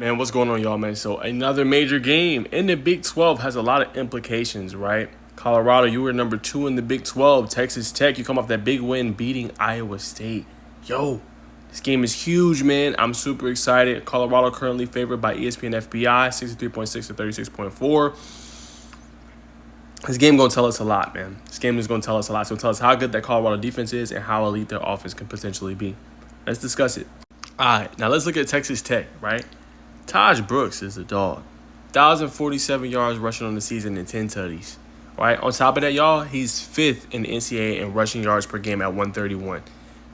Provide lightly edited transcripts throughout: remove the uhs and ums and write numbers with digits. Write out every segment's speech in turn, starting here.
Man, what's going on, y'all, man? So another major game in the Big 12 has a lot of implications, right? Colorado, you were number 2 in the Big 12. Texas Tech, you come off that big win beating Iowa State. Yo, this game is huge, man. I'm super excited. Colorado currently favored by ESPN FPI, 63.6 to 36.4. This game going to tell us a lot, man. This game is going to tell us a lot. It's going to tell us how good that Colorado defense is and how elite their offense can potentially be. Let's discuss it. All right, now let's look at Texas Tech, right? Taj Brooks is a dog. 1,047 yards rushing on the season and 10 tutties. Right? On top of that, y'all, he's 5th in the NCAA in rushing yards per game at 131.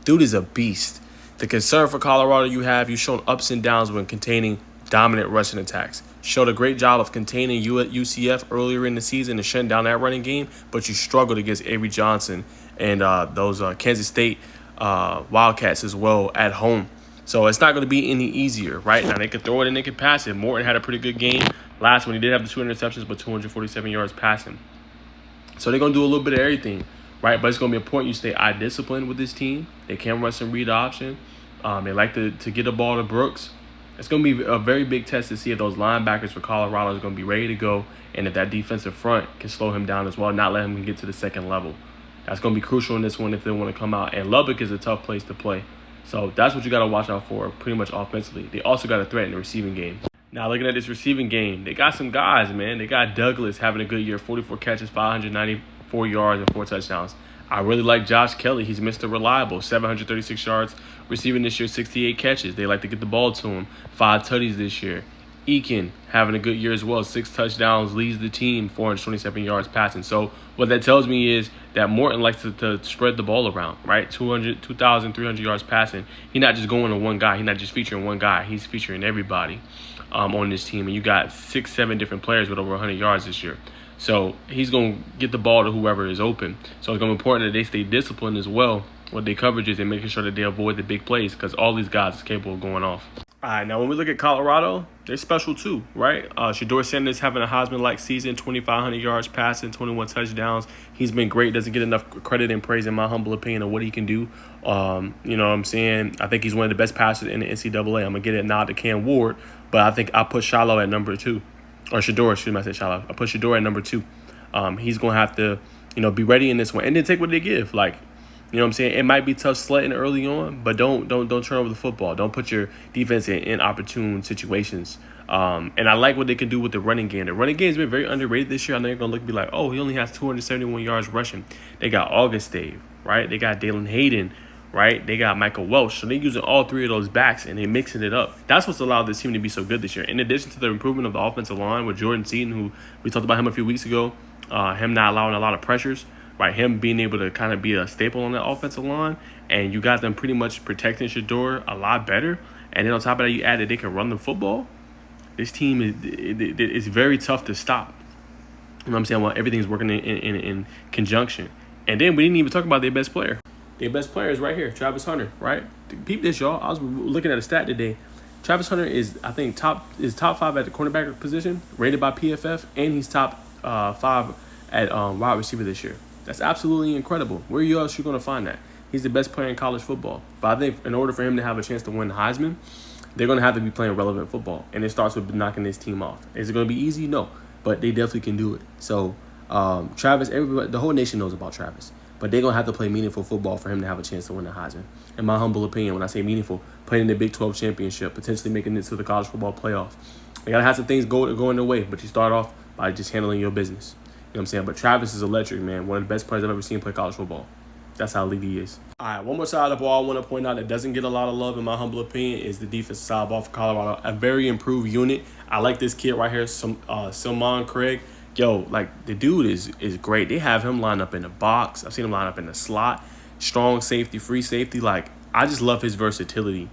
Dude is a beast. The concern for Colorado you've shown ups and downs when containing dominant rushing attacks. Showed a great job of containing UCF earlier in the season and shutting down that running game, but you struggled against Avery Johnson and those Kansas State Wildcats as well at home. So it's not going to be any easier, right? Now, they could throw it and they could pass it. Morton had a pretty good game last one. He did have the 2 interceptions, but 247 yards passing. So they're going to do a little bit of everything, right? But it's going to be important you stay eye-disciplined with this team. They can run some read option. They like to get the ball to Brooks. It's going to be a very big test to see if those linebackers for Colorado is going to be ready to go and if that defensive front can slow him down as well, not let him get to the second level. That's going to be crucial in this one if they want to come out. And Lubbock is a tough place to play. So that's what you got to watch out for pretty much offensively. They also got a threat in the receiving game. Now, looking at this receiving game, they got some guys, man. They got Douglas having a good year, 44 catches, 594 yards, and 4 touchdowns. I really like Josh Kelly. He's Mr. Reliable, 736 yards, receiving this year, 68 catches. They like to get the ball to him, 5 tutties this year. Eakin having a good year as well, 6 touchdowns, leads the team, 427 yards passing. So what that tells me is that Morton likes to spread the ball around, right? 2,300 yards passing. He's not just going to one guy. He's not just featuring one guy. He's featuring everybody on this team. And you got 6-7 different players with over 100 yards this year. So he's going to get the ball to whoever is open. So it's going to be important that they stay disciplined as well with their coverages and making sure that they avoid the big plays because all these guys are capable of going off. All right, now when we look at Colorado, they're special too, right? Shedeur Sanders having a Heisman-like season, 2,500 yards passing, 21 touchdowns. He's been great. Doesn't get enough credit and praise, in my humble opinion, of what he can do. You know what I'm saying? I think he's one of the best passers in the NCAA. I'm going to get a nod to Cam Ward, but I think I put Shiloh at number 2. Or Shedeur, excuse me, I said Shiloh. I put Shedeur at number 2. He's going to have to, be ready in this one. And then take what they give. You know what I'm saying? It might be tough sledding early on, but don't turn over the football. Don't put your defense in inopportune situations. And I like what they can do with the running game. The running game has been very underrated this year. I know you're going to look and be like, oh, he only has 271 yards rushing. They got August Dave, right? They got Dalen Hayden, right? They got Michael Welch. So they're using all 3 of those backs, and they're mixing it up. That's what's allowed this team to be so good this year. In addition to the improvement of the offensive line with Jordan Seaton, who we talked about him a few weeks ago, him not allowing a lot of pressures, right, him being able to kind of be a staple on that offensive line, and you got them pretty much protecting Shedeur a lot better. And then on top of that, you add that they can run the football. This team is very tough to stop. You know what I'm saying? Well, everything's working in conjunction. And then we didn't even talk about their best player. Their best player is right here, Travis Hunter, right? Peep this, y'all. I was looking at a stat today. Travis Hunter is, I think, top 5 at the cornerback position, rated by PFF, and he's top 5 at wide receiver this year. That's absolutely incredible. Where else are you going to find that? He's the best player in college football. But I think in order for him to have a chance to win the Heisman, they're going to have to be playing relevant football. And it starts with knocking this team off. Is it going to be easy? No. But they definitely can do it. So Travis, everybody, the whole nation knows about Travis. But they're going to have to play meaningful football for him to have a chance to win the Heisman. In my humble opinion, when I say meaningful, playing in the Big 12 championship, potentially making it to the college football playoff. They got to have some things going their way. But you start off by just handling your business. You know what I'm saying? But Travis is electric, man. One of the best players I've ever seen play college football. That's how elite he is. All right, one more side of the ball I want to point out that doesn't get a lot of love, in my humble opinion, is the defensive side of the ball for Colorado. A very improved unit. I like this kid right here, Simon Craig. Yo, the dude is great. They have him lined up in the box. I've seen him line up in the slot. Strong safety, free safety. I just love his versatility.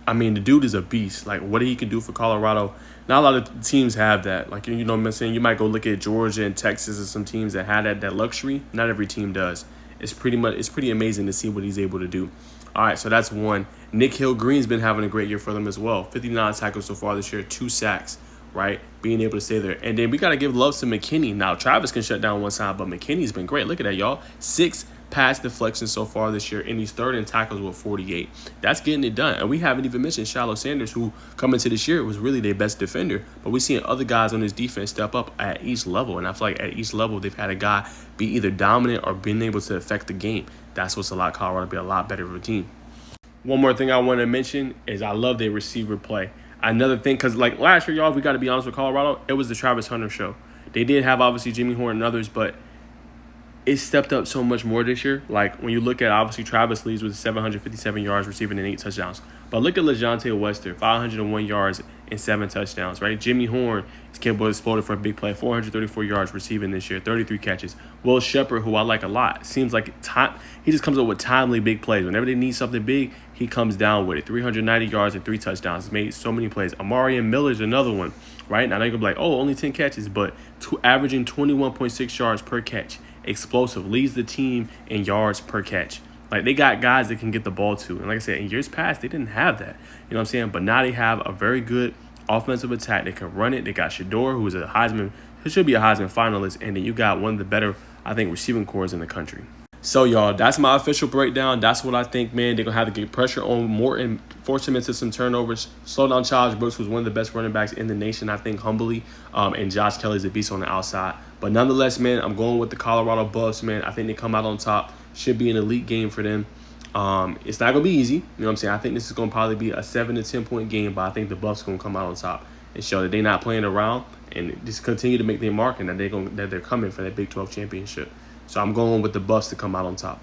I mean, the dude is a beast. What he can do for Colorado. Not a lot of teams have that. You know what I'm saying? You might go look at Georgia and Texas and some teams that had that luxury. Not every team does. It's pretty amazing to see what he's able to do. All right, so that's one. Nick Hill-Green's been having a great year for them as well. 59 tackles so far this year, 2 sacks, right? Being able to stay there. And then we got to give love to McKinney. Now, Travis can shut down one side, but McKinney's been great. Look at that, y'all. 6 pass deflections so far this year, and he's third in tackles with 48. That's getting it done. And we haven't even mentioned Shallow Sanders, who coming to this year was really their best defender. But we're seeing other guys on this defense step up at each level. And I feel like at each level, they've had a guy be either dominant or been able to affect the game. That's what's allowed Colorado to be a lot better of a team. One more thing I want to mention is I love their receiver play. Another thing, because like last year, y'all, we got to be honest with Colorado, it was the Travis Hunter show. They did have obviously Jimmy Horn and others, but it stepped up so much more this year. Like when you look at obviously Travis leads with 757 yards receiving and 8 touchdowns. But look at LeJontay Wester, 501 yards and 7 touchdowns, right? Jimmy Horn is capable of exploding for a big play, 434 yards receiving this year, 33 catches. Will Shepherd, who I like a lot, seems like he just comes up with timely big plays. Whenever they need something big, he comes down with it. 390 yards and 3 touchdowns. He's made so many plays. Amarian Miller's another one, right? Now they're going to be like, oh, only 10 catches, but averaging 21.6 yards per catch. Explosive, leads the team in yards per catch. Like, they got guys that can get the ball to. And like I said, in years past, they didn't have that. You know what I'm saying? But now they have a very good offensive attack. They can run it. They got Shedeur, who is a Heisman, who should be a Heisman finalist. And then you got one of the better, I think, receiving corps in the country. So, y'all, that's my official breakdown. That's what I think, man. They're going to have to get pressure on Morton, force him into some turnovers, slow down Charles Brooks, who's one of the best running backs in the nation, I think, humbly. And Josh Kelly's a beast on the outside. But nonetheless, man, I'm going with the Colorado Buffs, man. I think they come out on top. Should be an elite game for them. It's not going to be easy. You know what I'm saying? I think this is going to probably be a 7 to 10 point game, but I think the Buffs going to come out on top and show that they're not playing around and just continue to make their mark and that they're coming for that Big 12 championship. So I'm going with the Buffs to come out on top.